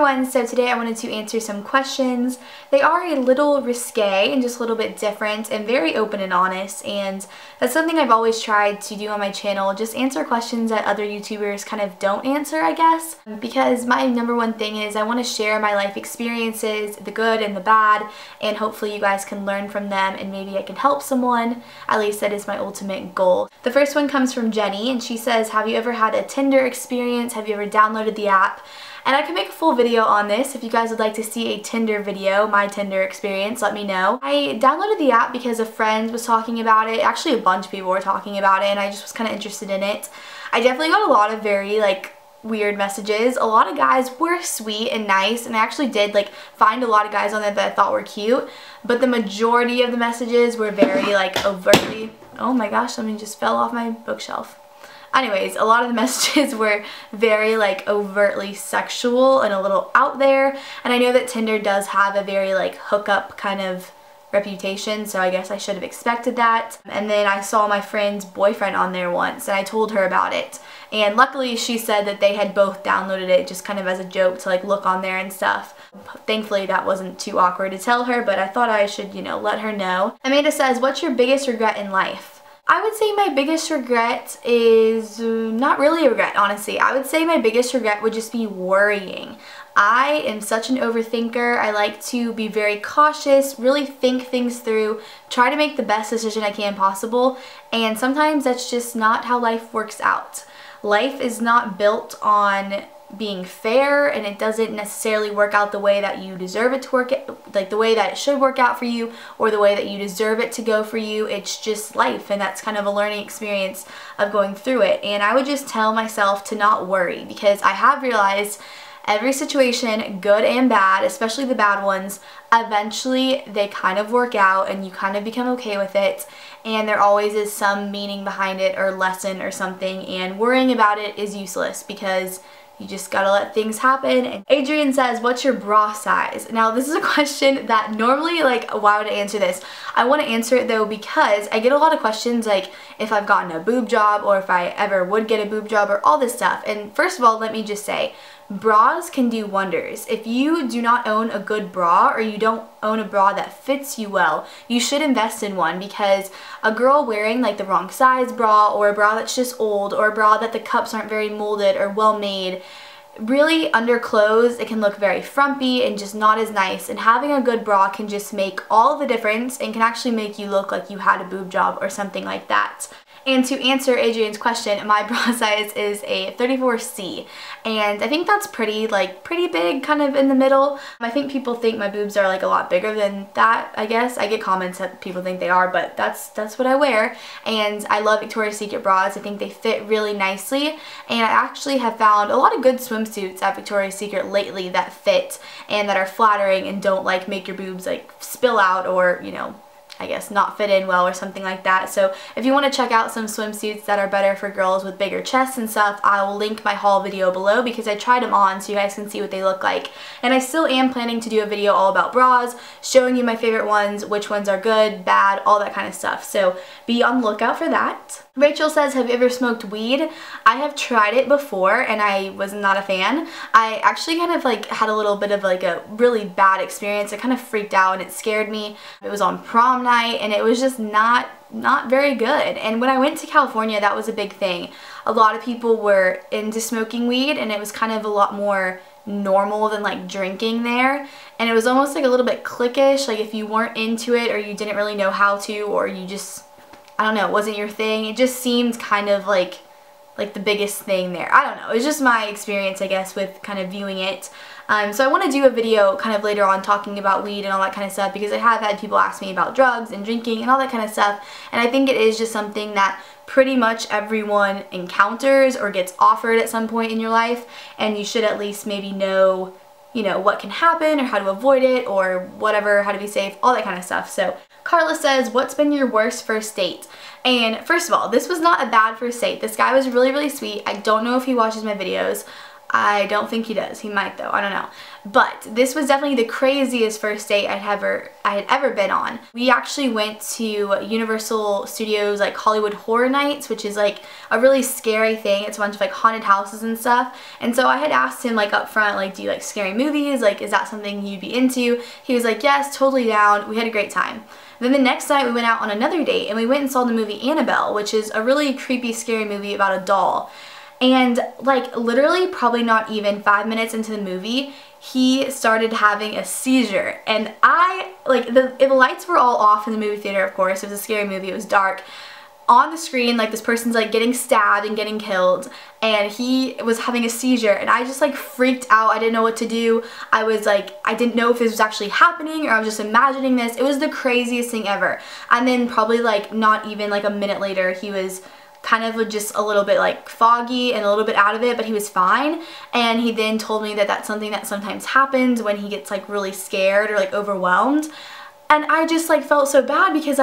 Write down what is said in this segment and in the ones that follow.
everyone, so today I wanted to answer some questions. They are a little risque and just a little bit different and very open and honest, and that's something I've always tried to do on my channel, just answer questions that other YouTubers kind of don't answer, I guess, because my number one thing is I want to share my life experiences, the good and the bad, and hopefully you guys can learn from them and maybe I can help someone. At least that is my ultimate goal. The first one comes from Jenny, and she says, have you ever had a Tinder experience? Have you ever downloaded the app? And I can make a full video on this. If you guys would like to see a Tinder video, my Tinder experience, let me know. I downloaded the app because a friend was talking about it. Actually, a bunch of people were talking about it, and I just was kind of interested in it. I definitely got a lot of very, weird messages. A lot of guys were sweet and nice, and I actually did, find a lot of guys on there that I thought were cute. But the majority of the messages were very, overtly... Oh my gosh, something just fell off my bookshelf. Anyways, a lot of the messages were very overtly sexual and a little out there, and I know that Tinder does have a very hookup kind of reputation, so I guess I should have expected that. And then I saw my friend's boyfriend on there once, and I told her about it, and luckily she said that they had both downloaded it just kind of as a joke to look on there and stuff. Thankfully that wasn't too awkward to tell her, but I thought I should, let her know. Amanda says, what's your biggest regret in life? I would say my biggest regret is not really a regret, honestly. I would say my biggest regret would just be worrying. I am such an overthinker. I like to be very cautious, really think things through, try to make the best decision I can possible, and sometimes that's just not how life works out. Life is not built on being fair, and it doesn't necessarily work out the way that you deserve it to work, the way that it should work out for you or the way that you deserve it to go for you. It's just life, and that's kind of a learning experience of going through it. And I would just tell myself to not worry, because I have realized every situation, good and bad, especially the bad ones, eventually they kind of work out and you kind of become okay with it, and there always is some meaning behind it or lesson or something, and worrying about it is useless because you just gotta let things happen. And Adrienne says, what's your bra size? Now this is a question that normally, why would I answer this? I want to answer it though because I get a lot of questions if I've gotten a boob job or if I ever would get a boob job or all this stuff. And first of all, let me just say, bras can do wonders. If you do not own a good bra or you don't own a bra that fits you well, you should invest in one, because a girl wearing the wrong size bra or a bra that's just old or a bra that the cups aren't very molded or well made, really under clothes it can look very frumpy and just not as nice, and having a good bra can just make all the difference and can actually make you look like you had a boob job or something like that. And to answer Adrienne's question, my bra size is a 34C, and I think that's pretty big, kind of in the middle. I think people think my boobs are a lot bigger than that, I guess. I get comments that people think they are, but that's what I wear. And I love Victoria's Secret bras. I think they fit really nicely, and I actually have found a lot of good swimsuits at Victoria's Secret lately that fit and that are flattering and don't make your boobs spill out or, I guess not fit in well or something like that. So if you want to check out some swimsuits that are better for girls with bigger chests and stuff, I will link my haul video below because I tried them on so you guys can see what they look like. And I still am planning to do a video all about bras, showing you my favorite ones, which ones are good, bad, all that kind of stuff. So be on the lookout for that. Rachel says, have you ever smoked weed? I have tried it before and I was not a fan. I actually kind of had a little bit of a really bad experience. I kind of freaked out and it scared me. It was on prom night and it was just not very good. And when I went to California, that was a big thing. A lot of people were into smoking weed, and it was kind of a lot more normal than drinking there, and it was almost a little bit cliquish. If you weren't into it or you didn't really know how to, or you just, I don't know, it wasn't your thing, it just seemed kind of like the biggest thing there. I don't know, it was just my experience, I guess, with kind of viewing it. So I want to do a video kind of later on talking about weed and all that kind of stuff, because I have had people ask me about drugs and drinking and all that kind of stuff, and I think it is just something that pretty much everyone encounters or gets offered at some point in your life, and you should at least maybe know, what can happen or how to avoid it or whatever, how to be safe, all that kind of stuff. So Carla says, what's been your worst first date? And first of all, this was not a bad first date. This guy was really, really sweet. I don't know if he watches my videos. I don't think he does. He might though. I don't know. But this was definitely the craziest first date I had ever been on. We actually went to Universal Studios like Hollywood Horror Nights, which is like a really scary thing. It's a bunch of like haunted houses and stuff. And so I had asked him like up front, like, do you like scary movies? Like, is that something you'd be into? He was like, yes, totally down. We had a great time. Then the next night we went out on another date and we went and saw the movie Annabelle, which is a really creepy, scary movie about a doll. And like literally probably not even 5 minutes into the movie, he started having a seizure. And I, like, the lights were all off in the movie theater, of course. It was a scary movie. It was dark. On the screen, like, this person's like getting stabbed and getting killed, and he was having a seizure, and I just like freaked out. I didn't know what to do. I was like, I didn't know if this was actually happening or I was just imagining this. It was the craziest thing ever. And then probably like not even like a minute later, he was kind of just a little bit like foggy and a little bit out of it, but he was fine. And he then told me that that's something that sometimes happens when he gets like really scared or like overwhelmed. And I just like felt so bad because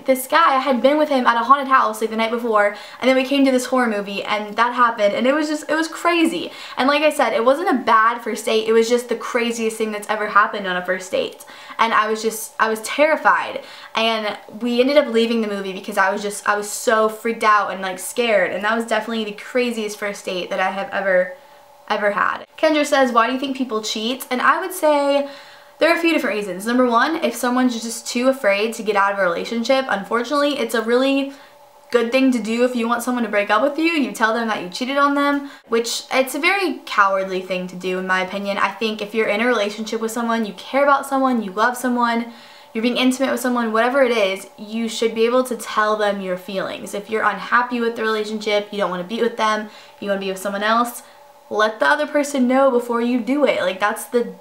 this guy, I had been with him at a haunted house like the night before, and then we came to this horror movie and that happened, and it was crazy. And like I said, it wasn't a bad first date, it was just the craziest thing that's ever happened on a first date. And I was terrified. And we ended up leaving the movie because I was so freaked out and like scared, and that was definitely the craziest first date that I have ever had. Kendra says, why do you think people cheat? And I would say there are a few different reasons. Number one, if someone's just too afraid to get out of a relationship, unfortunately, it's a really good thing to do if you want someone to break up with you. You tell them that you cheated on them, which it's a very cowardly thing to do in my opinion. I think if you're in a relationship with someone, you care about someone, you love someone, you're being intimate with someone, whatever it is, you should be able to tell them your feelings. If you're unhappy with the relationship, you don't want to be with them, you want to be with someone else, let the other person know before you do it. Like, that's the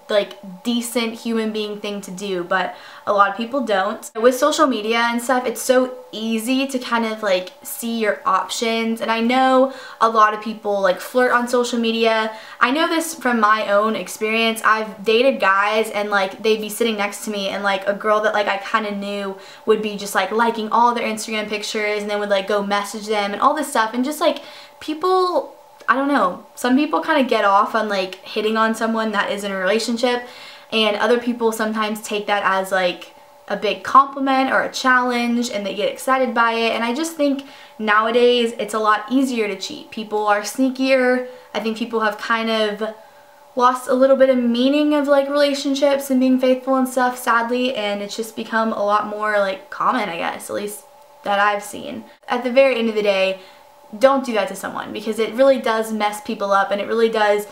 decent human being thing to do, but a lot of people don't. With social media and stuff, it's so easy to kind of like see your options, and I know a lot of people like flirt on social media. I know this from my own experience. I've dated guys and like they'd be sitting next to me, and like a girl that like I kind of knew would be just like liking all their Instagram pictures and then would like go message them and all this stuff, and just like people, I don't know, some people kind of get off on like hitting on someone that is in a relationship, and other people sometimes take that as like a big compliment or a challenge and they get excited by it. And I just think nowadays it's a lot easier to cheat. People are sneakier. I think people have kind of lost a little bit of meaning of like relationships and being faithful and stuff, sadly, and it's just become a lot more like common, I guess, at least that I've seen. At the very end of the day, don't do that to someone, because it really does mess people up, and it really does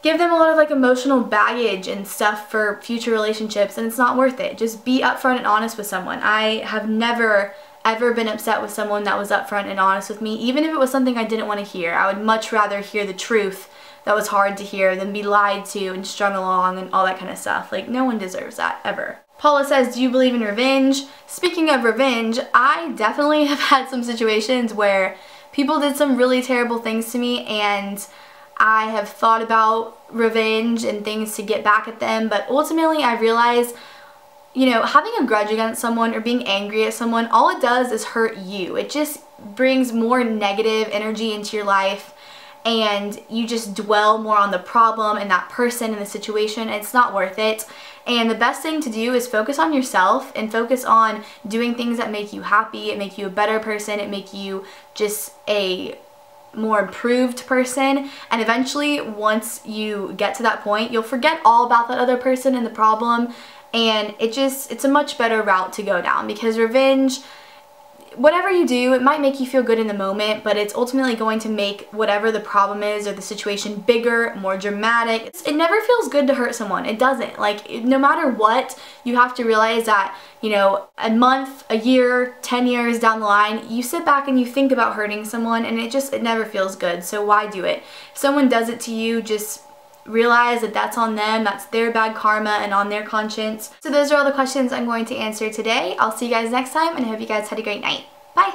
give them a lot of like emotional baggage and stuff for future relationships, and it's not worth it. Just be upfront and honest with someone. I have never ever been upset with someone that was upfront and honest with me, even if it was something I didn't want to hear. I would much rather hear the truth that was hard to hear than be lied to and strung along and all that kind of stuff. Like, no one deserves that, ever. Paula says, do you believe in revenge? Speaking of revenge, I definitely have had some situations where people did some really terrible things to me, and I have thought about revenge and things to get back at them, but ultimately I realized, you know, having a grudge against someone or being angry at someone, all it does is hurt you. It just brings more negative energy into your life, and you just dwell more on the problem and that person and the situation, and it's not worth it. And the best thing to do is focus on yourself and focus on doing things that make you happy, it make you a better person, it make you just a more improved person. And eventually, once you get to that point, you'll forget all about that other person and the problem, and it's a much better route to go down, because revenge, whatever you do, it might make you feel good in the moment, but it's ultimately going to make whatever the problem is or the situation bigger, more dramatic. It never feels good to hurt someone. It doesn't. Like, no matter what, you have to realize that, you know, a month, a year, 10 years down the line, you sit back and you think about hurting someone, and it never feels good. So why do it? If someone does it to you, just realize that that's on them, that's their bad karma and on their conscience. So those are all the questions I'm going to answer today. I'll see you guys next time, and I hope you guys had a great night. Bye!